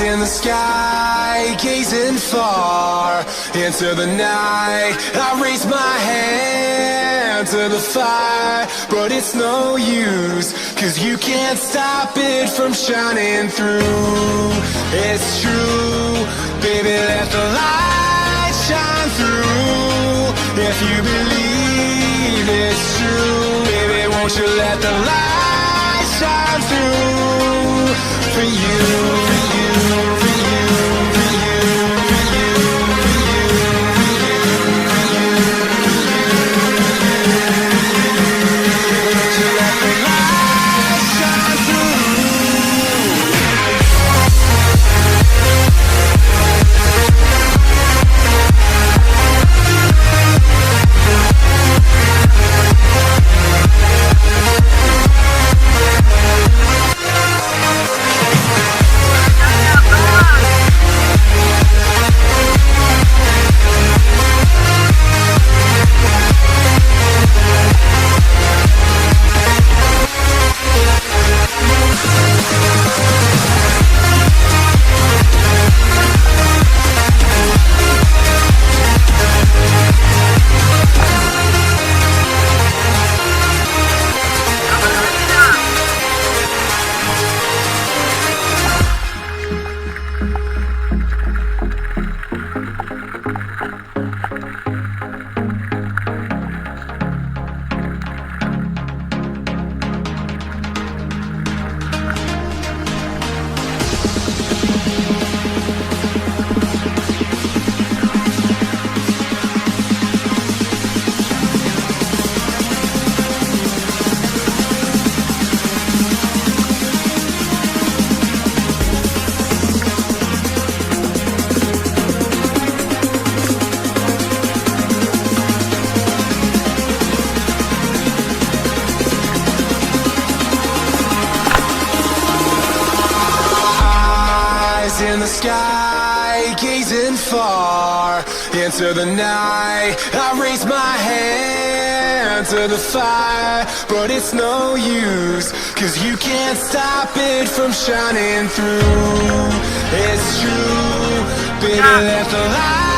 in the sky, gazing far into the night. I raise my hand to the fire, but it's no use, 'cause you can't stop it from shining through. It's true, baby, let the light shine through. If you believe it's true, baby, won't you let the light shine through for you, for you, for you, for you, for you, for you, for you, for you, won't you let the light shine through? In the sky, gazing far into the night. I raise my hand to the fire, but it's no use, 'cause you can't stop it from shining through. It's true, baby, let the light